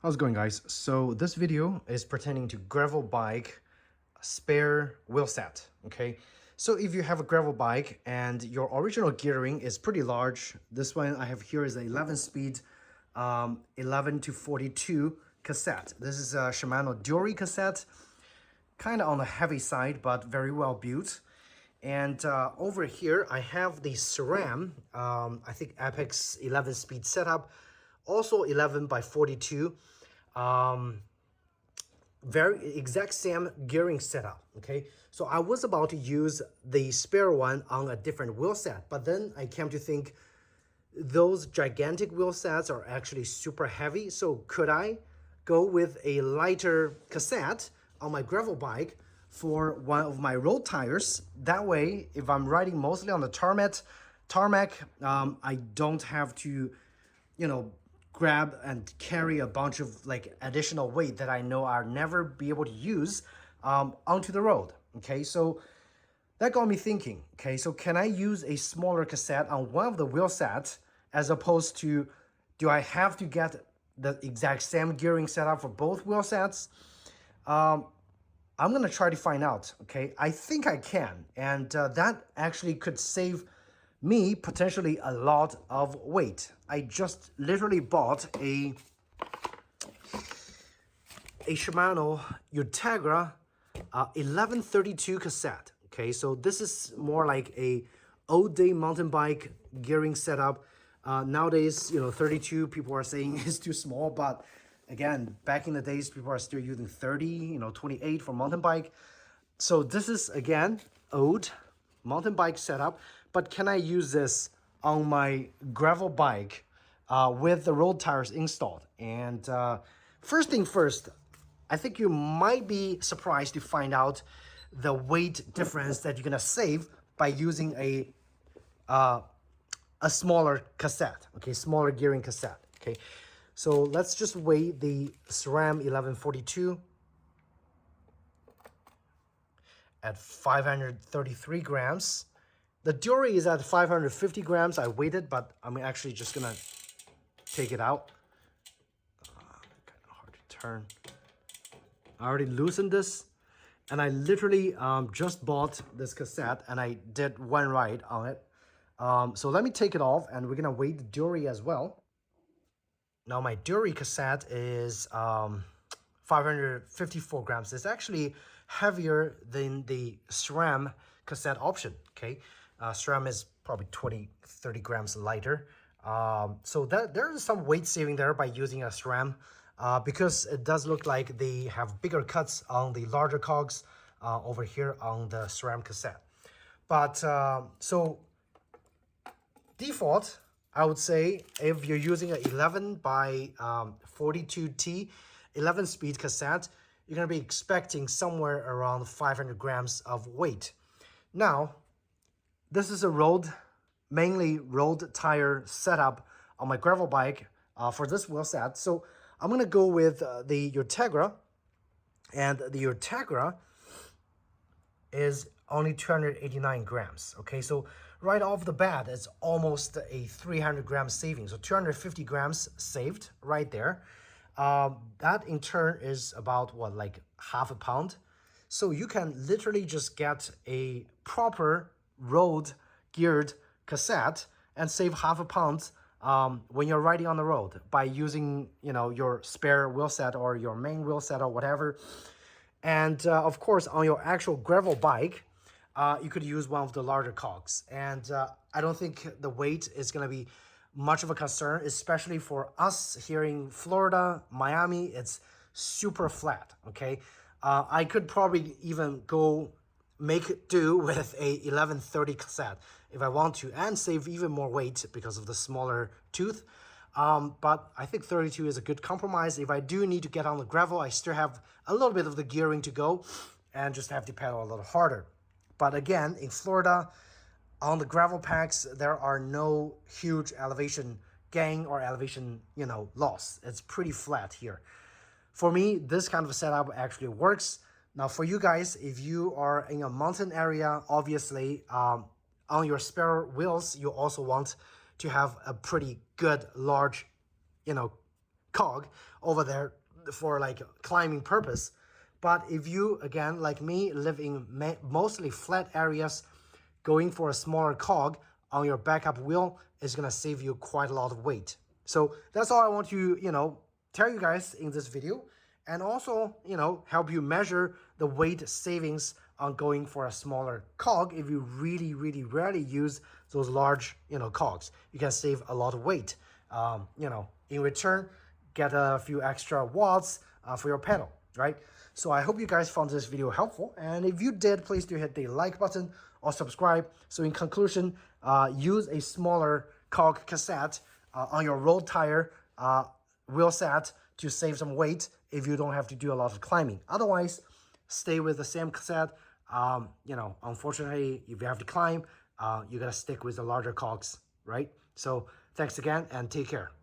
How's it going, guys? So this video is pertaining to gravel bike spare wheel set. Okay, so if you have a gravel bike and your original gearing is pretty large, this one I have here is an 11 speed 11 to 42 cassette. This is a Shimano Dury cassette, kind of on the heavy side but very well built. And over here I have the SRAM, I think Apex 11 speed setup, also 11 by 42. Very exact same gearing setup. Okay, so I was about to use the spare one on a different wheel set, but then I came to think those gigantic wheel sets are actually super heavy. So could I go with a lighter cassette on my gravel bike for one of my road tires? That way, if I'm riding mostly on the tarmac, I don't have to, grab and carry a bunch of like additional weight that I know I'll never be able to use onto the road. Okay, so that got me thinking. Okay, so can I use a smaller cassette on one of the wheel sets as opposed to, do I have to get the exact same gearing setup for both wheel sets? I'm gonna try to find out. Okay, I think I can, and that actually could save me potentially a lot of weight. I just literally bought a Shimano Ultegra 1132 cassette. Okay, so this is more like a old day mountain bike gearing setup. Nowadays, 32 people are saying is too small, but again, back in the days, people are still using 30, 28 for mountain bike. So this is again old mountain bike setup, but can I use this on my gravel bike with the road tires installed? And first thing first, I think you might be surprised to find out the weight difference that you're gonna save by using a smaller cassette. Okay, smaller gearing cassette. Okay, so let's just weigh the SRAM 1142 at 533 grams. The Dury is at 550 grams. I weighed it, but I'm actually just gonna take it out. Kind of hard to turn. I already loosened this, and I literally just bought this cassette, and I did one ride on it. So let me take it off, and we're gonna weigh the Dury as well. Now my Dury cassette is 554 grams. It's actually heavier than the SRAM cassette option. Okay, SRAM is probably 20-30 grams lighter. So there is some weight saving there by using a SRAM, because it does look like they have bigger cuts on the larger cogs over here on the SRAM cassette. But so default, I would say if you're using an 11 by 42T 11 speed cassette, you're going to be expecting somewhere around 500 grams of weight. Now, this is a mainly road tire setup on my gravel bike for this wheel set. So I'm going to go with the Ultegra, and the Ultegra is only 289 grams. Okay, so right off the bat, it's almost a 300 gram saving. So 250 grams saved right there. That in turn is about what, like half a pound. So you can literally just get a proper road geared cassette and save half a pound when you're riding on the road by using, your spare wheel set or your main wheel set or whatever. And of course, on your actual gravel bike, you could use one of the larger cogs. And I don't think the weight is going to be much of a concern, especially for us here in Florida, Miami. It's super flat. Okay, I could probably even go make do with a 1130 cassette if I want to, and save even more weight because of the smaller tooth. But I think 32 is a good compromise. If I do need to get on the gravel, I still have a little bit of the gearing to go and just have to pedal a little harder. But again, in Florida, on the gravel packs, there are no huge elevation gain or elevation, loss. It's pretty flat here. For me, this kind of setup actually works. Now for you guys, if you are in a mountain area, obviously on your spare wheels, you also want to have a pretty good large, cog over there for like climbing purpose. But if you, again, like me, live in mostly flat areas, going for a smaller cog on your backup wheel is gonna save you quite a lot of weight. So that's all I want to, tell you guys in this video, and also, help you measure the weight savings on going for a smaller cog. If you really, really rarely use those large, cogs, you can save a lot of weight. In return, get a few extra watts for your pedal, right? So I hope you guys found this video helpful. And if you did, please do hit the like button or subscribe. So in conclusion, use a smaller cog cassette on your road tire wheel set to save some weight if you don't have to do a lot of climbing. Otherwise, stay with the same cassette. Unfortunately, if you have to climb, you gotta stick with the larger cogs, right? So thanks again and take care.